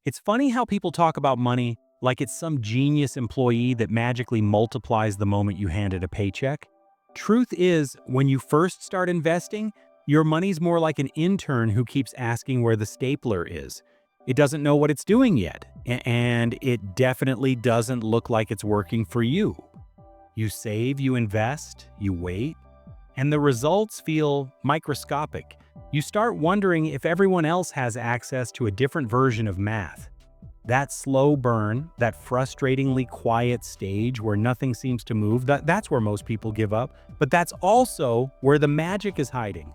It's funny how people talk about money like it's some genius employee that magically multiplies the moment you hand it a paycheck. Truth is, when you first start investing, your money's more like an intern who keeps asking where the stapler is. It doesn't know what it's doing yet, and it definitely doesn't look like it's working for you. You save, you invest, you wait, and the results feel microscopic. You start wondering if everyone else has access to a different version of math. That slow burn, that frustratingly quiet stage where nothing seems to move, that's where most people give up. But that's also where the magic is hiding.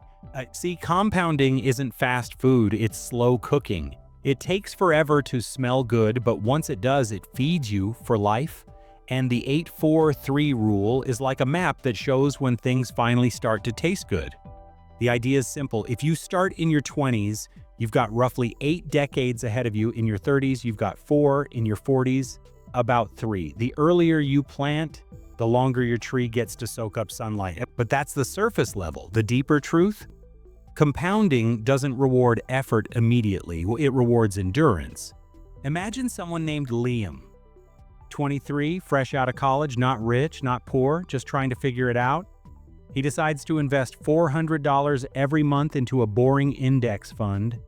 See, compounding isn't fast food, it's slow cooking. It takes forever to smell good, but once it does, it feeds you for life. And the 8-4-3 rule is like a map that shows when things finally start to taste good. The idea is simple. If you start in your 20s, you've got roughly 8 decades ahead of you. In your 30s, you've got 4. In your 40s, about 3. The earlier you plant, the longer your tree gets to soak up sunlight. But that's the surface level. The deeper truth? Compounding doesn't reward effort immediately. It rewards endurance. Imagine someone named Liam. 23, fresh out of college, not rich, not poor, just trying to figure it out. He decides to invest $400 every month into a boring index fund.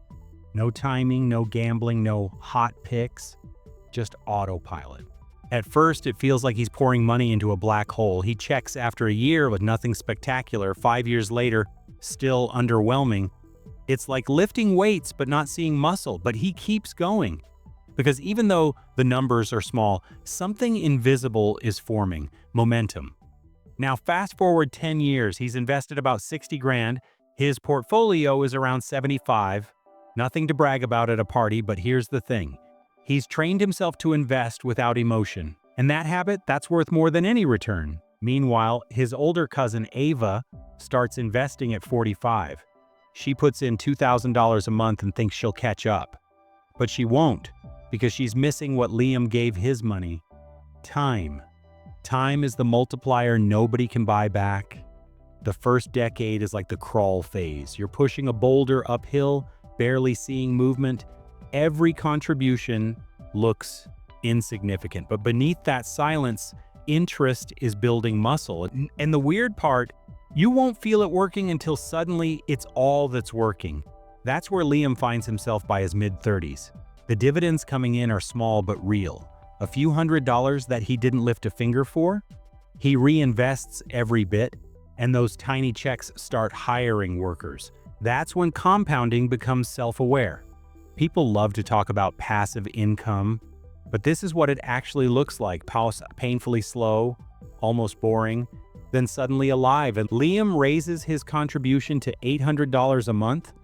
No timing, no gambling, no hot picks, just autopilot. At first, it feels like he's pouring money into a black hole. He checks after a year with nothing spectacular. 5 years later, still underwhelming. It's like lifting weights but not seeing muscle, but he keeps going. Because even though the numbers are small, something invisible is forming, momentum. Now, fast forward 10 years, he's invested about 60 grand. His portfolio is around 75. Nothing to brag about at a party, but here's the thing. He's trained himself to invest without emotion. And that habit, that's worth more than any return. Meanwhile, his older cousin Ava starts investing at 45. She puts in $2,000 a month and thinks she'll catch up. But she won't, because she's missing what Liam gave his money. Time. Time is the multiplier nobody can buy back. The first decade is like the crawl phase. You're pushing a boulder uphill, barely seeing movement. Every contribution looks insignificant, but beneath that silence, interest is building muscle. And the weird part, you won't feel it working until suddenly it's all that's working. That's where Liam finds himself by his mid-30s. The dividends coming in are small but real. A few $100s that he didn't lift a finger for. He reinvests every bit, and those tiny checks start hiring workers. That's when compounding becomes self-aware. People love to talk about passive income, but this is what it actually looks like. Painfully slow, almost boring, then suddenly alive. And Liam raises his contribution to $800 a month,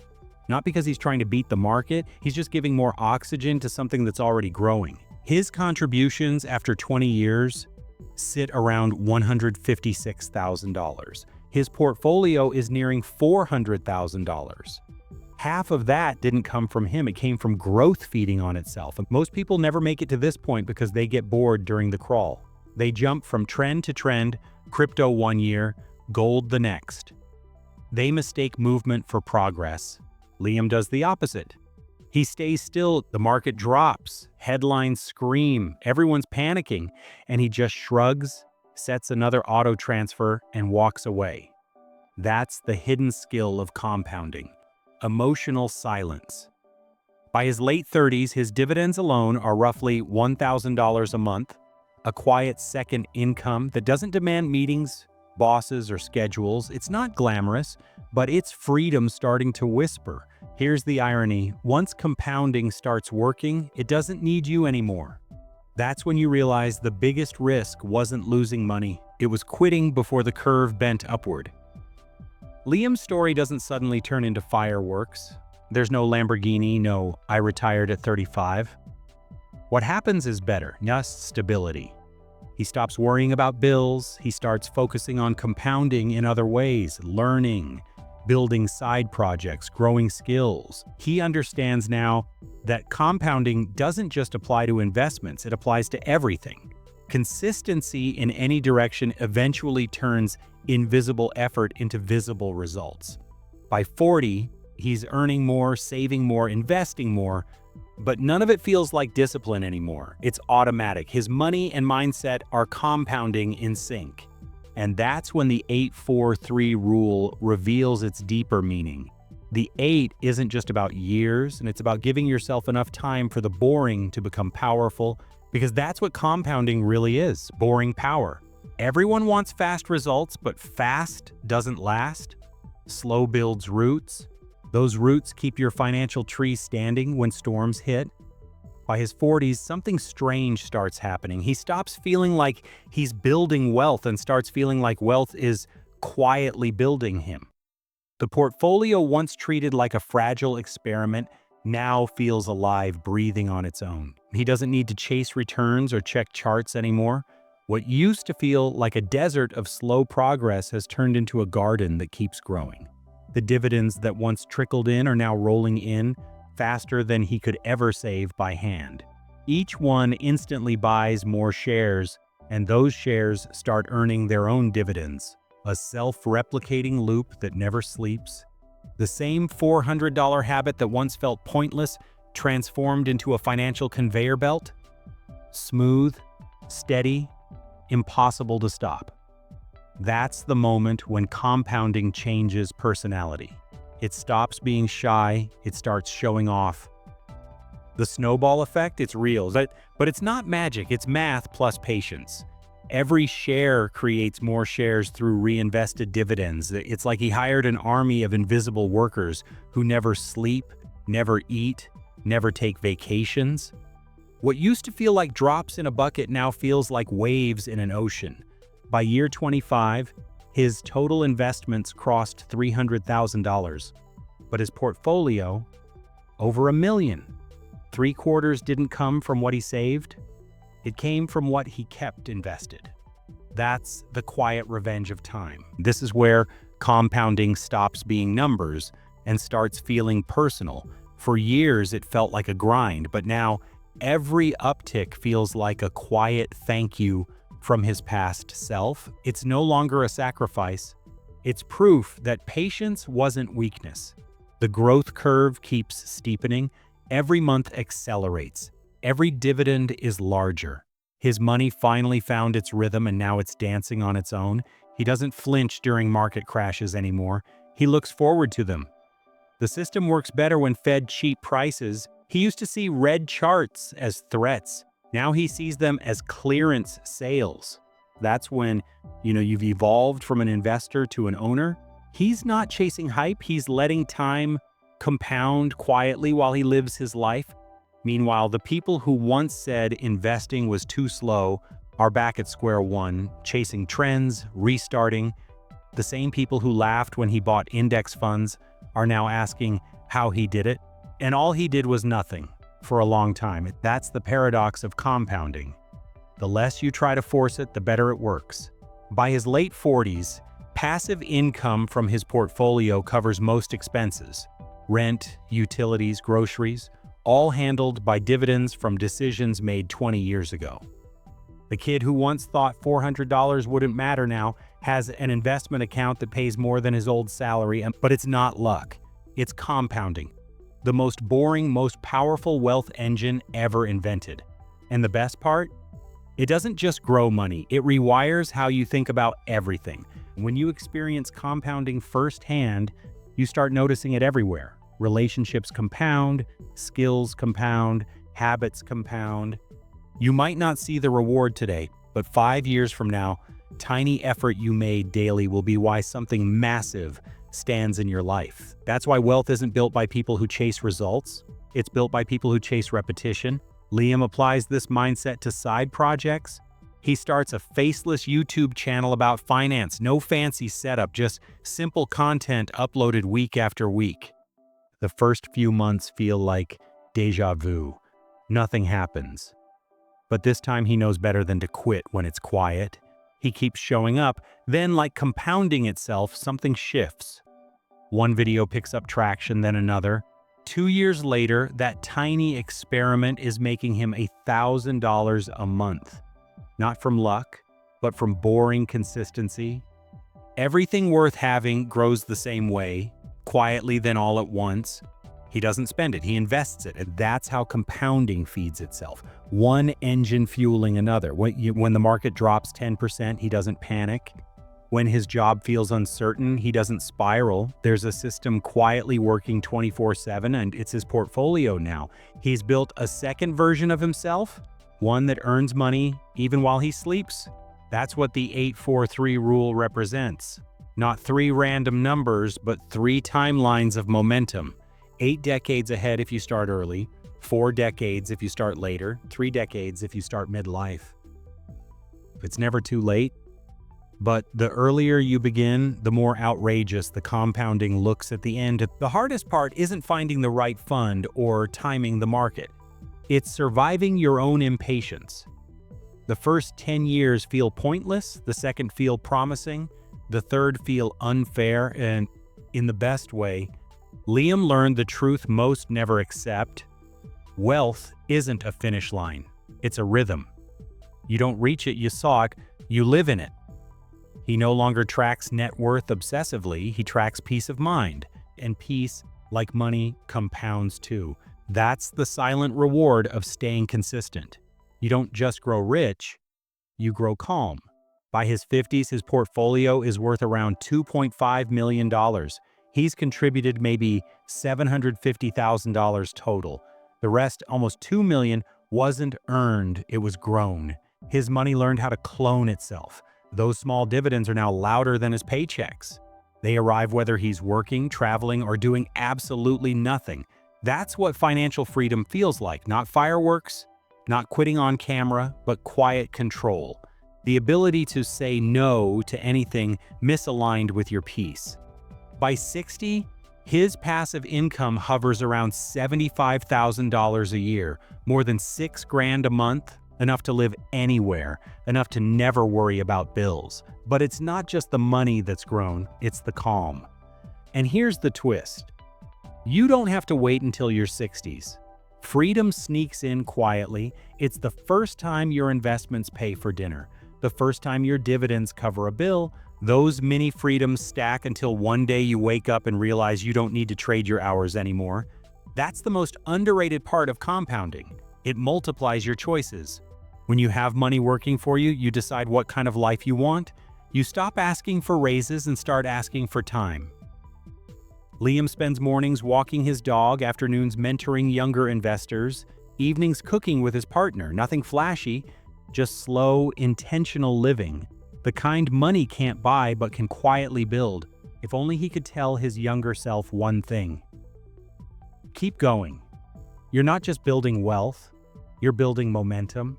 not because he's trying to beat the market, he's just giving more oxygen to something that's already growing. His contributions after 20 years sit around $156,000. His portfolio is nearing $400,000. Half of that didn't come from him, it came from growth feeding on itself. Most people never make it to this point because they get bored during the crawl. They jump from trend to trend, crypto 1 year, gold the next. They mistake movement for progress. Liam does the opposite. He stays still, the market drops, headlines scream, everyone's panicking, and he just shrugs, sets another auto transfer, and walks away. That's the hidden skill of compounding. Emotional silence. By his late 30s, his dividends alone are roughly $1,000 a month, a quiet second income that doesn't demand meetings, bosses, or schedules. It's not glamorous, but it's freedom starting to whisper. Here's the irony. Once compounding starts working, it doesn't need you anymore. That's when you realize the biggest risk wasn't losing money. It was quitting before the curve bent upward. Liam's story doesn't suddenly turn into fireworks. There's no Lamborghini, no "I retired at 35." What happens is better, just stability. He stops worrying about bills, he starts focusing on compounding in other ways, learning, building side projects, growing skills. He understands now that compounding doesn't just apply to investments, it applies to everything. Consistency in any direction eventually turns invisible effort into visible results. By 40, he's earning more, saving more, investing more, But none of it feels like discipline anymore. It's automatic. His money and mindset are compounding in sync. And that's when the 8-4-3 rule reveals its deeper meaning. The 8 isn't just about years, and it's about giving yourself enough time for the boring to become powerful, because that's what compounding really is, boring power. Everyone wants fast results, but fast doesn't last. Slow builds roots. Those roots keep your financial tree standing when storms hit. By his 40s, something strange starts happening. He stops feeling like he's building wealth and starts feeling like wealth is quietly building him. The portfolio, once treated like a fragile experiment, now feels alive, breathing on its own. He doesn't need to chase returns or check charts anymore. What used to feel like a desert of slow progress has turned into a garden that keeps growing. The dividends that once trickled in are now rolling in faster than he could ever save by hand. Each one instantly buys more shares, and those shares start earning their own dividends. A self-replicating loop that never sleeps. The same $400 habit that once felt pointless transformed into a financial conveyor belt. Smooth, steady, impossible to stop. That's the moment when compounding changes personality. It stops being shy, it starts showing off. The snowball effect, it's real, but it's not magic, it's math plus patience. Every share creates more shares through reinvested dividends. It's like he hired an army of invisible workers who never sleep, never eat, never take vacations. What used to feel like drops in a bucket now feels like waves in an ocean. By year 25, his total investments crossed $300,000, but his portfolio, over $1 million. 3/4 didn't come from what he saved. It came from what he kept invested. That's the quiet revenge of time. This is where compounding stops being numbers and starts feeling personal. For years, it felt like a grind, but now every uptick feels like a quiet thank you from his past self. It's no longer a sacrifice. It's proof that patience wasn't weakness. The growth curve keeps steepening. Every month accelerates. Every dividend is larger. His money finally found its rhythm and now it's dancing on its own. He doesn't flinch during market crashes anymore. He looks forward to them. The system works better when fed cheap prices. He used to see red charts as threats. Now he sees them as clearance sales. That's when, you've evolved from an investor to an owner. He's not chasing hype. He's letting time compound quietly while he lives his life. Meanwhile, the people who once said investing was too slow are back at square one, chasing trends, restarting. The same people who laughed when he bought index funds are now asking how he did it. And all he did was nothing for a long time. That's the paradox of compounding. The less you try to force it, the better it works. By his late 40s, passive income from his portfolio covers most expenses: rent, utilities, groceries, all handled by dividends from decisions made 20 years ago. The kid who once thought $400 wouldn't matter now has an investment account that pays more than his old salary, but it's not luck. It's compounding. The most boring, most powerful wealth engine ever invented. And the best part? It doesn't just grow money, it rewires how you think about everything. When you experience compounding firsthand, you start noticing it everywhere. Relationships compound, skills compound, habits compound. You might not see the reward today, but 5 years from now, tiny effort you made daily will be why something massive stands in your life. That's why wealth isn't built by people who chase results. It's built by people who chase repetition. Liam applies this mindset to side projects. He starts a faceless YouTube channel about finance, no fancy setup, just simple content uploaded week after week. The first few months feel like déjà vu. Nothing happens. But this time he knows better than to quit when it's quiet. He keeps showing up, then like compounding itself, something shifts. One video picks up traction, then another. 2 years later, that tiny experiment is making him $1,000 a month. Not from luck, but from boring consistency. Everything worth having grows the same way, quietly then all at once. He doesn't spend it, he invests it, and that's how compounding feeds itself. One engine fueling another. When the market drops 10%, he doesn't panic. When his job feels uncertain, he doesn't spiral. There's a system quietly working 24/7, and it's his portfolio now. He's built a second version of himself, one that earns money even while he sleeps. That's what the 8-4-3 rule represents. Not 3 random numbers, but 3 timelines of momentum. 8 decades ahead if you start early, 4 decades if you start later, 3 decades if you start midlife. It's never too late, but the earlier you begin, the more outrageous the compounding looks at the end. The hardest part isn't finding the right fund or timing the market. It's surviving your own impatience. The first 10 years feel pointless, the second feel promising, the third feel unfair, and in the best way. Liam learned the truth most never accept. Wealth isn't a finish line. It's a rhythm. You don't reach it, you sock, you live in it. He no longer tracks net worth obsessively, he tracks peace of mind. And peace, like money, compounds too. That's the silent reward of staying consistent. You don't just grow rich, you grow calm. By his 50s, his portfolio is worth around $2.5 million. He's contributed maybe $750,000 total. The rest, almost $2 million, wasn't earned, it was grown. His money learned how to clone itself. Those small dividends are now louder than his paychecks. They arrive whether he's working, traveling, or doing absolutely nothing. That's what financial freedom feels like. Not fireworks, not quitting on camera, but quiet control. The ability to say no to anything misaligned with your peace. By 60, his passive income hovers around $75,000 a year, more than $6,000 a month, enough to live anywhere, enough to never worry about bills. But it's not just the money that's grown, it's the calm. And here's the twist. You don't have to wait until your 60s. Freedom sneaks in quietly. It's the first time your investments pay for dinner, the first time your dividends cover a bill. Those mini freedoms stack until one day you wake up and realize you don't need to trade your hours anymore. That's the most underrated part of compounding. It multiplies your choices. When you have money working for you, you decide what kind of life you want. You stop asking for raises and start asking for time. Liam spends mornings walking his dog, afternoons mentoring younger investors, evenings cooking with his partner. Nothing flashy, just slow, intentional living. The kind money can't buy but can quietly build. If only he could tell his younger self one thing. Keep going. You're not just building wealth, you're building momentum.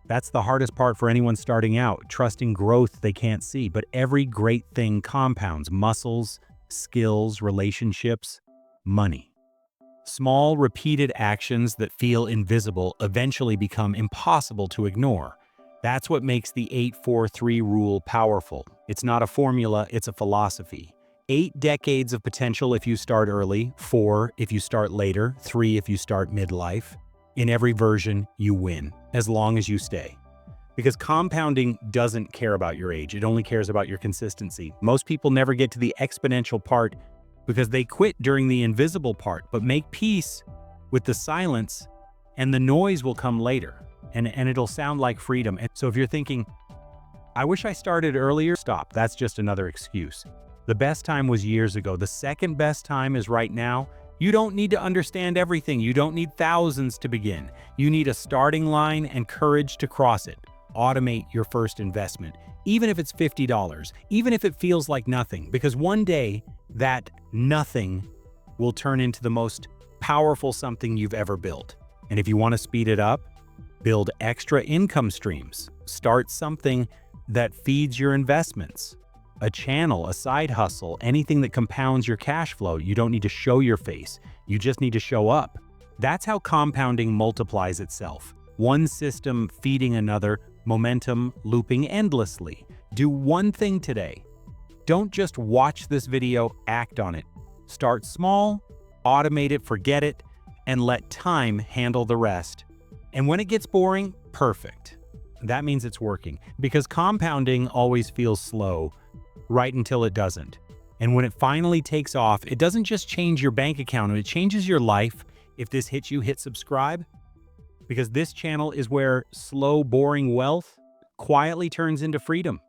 That's the hardest part for anyone starting out, trusting growth they can't see. But every great thing compounds: muscles, skills, relationships, money. Small, repeated actions that feel invisible eventually become impossible to ignore. That's what makes the 8-4-3 rule powerful. It's not a formula, it's a philosophy. 8 decades of potential if you start early, 4 if you start later, 3 if you start midlife. In every version, you win, as long as you stay. Because compounding doesn't care about your age, it only cares about your consistency. Most people never get to the exponential part because they quit during the invisible part, but make peace with the silence, and the noise will come later, and it'll sound like freedom. And so if you're thinking, I wish I started earlier, stop. That's just another excuse. The best time was years ago. The second best time is right now. You don't need to understand everything. You don't need thousands to begin. You need a starting line and courage to cross it. Automate your first investment, even if it's $50, even if it feels like nothing, because one day that nothing will turn into the most powerful something you've ever built. And if you want to speed it up, build extra income streams. Start something that feeds your investments. A channel, a side hustle, anything that compounds your cash flow. You don't need to show your face. You just need to show up. That's how compounding multiplies itself. One system feeding another, momentum looping endlessly. Do one thing today. Don't just watch this video, act on it. Start small, automate it, forget it, and let time handle the rest. And when it gets boring, perfect. That means it's working, because compounding always feels slow, right until it doesn't. And when it finally takes off, it doesn't just change your bank account, it changes your life. If this hits you, hit subscribe, because this channel is where slow, boring wealth quietly turns into freedom.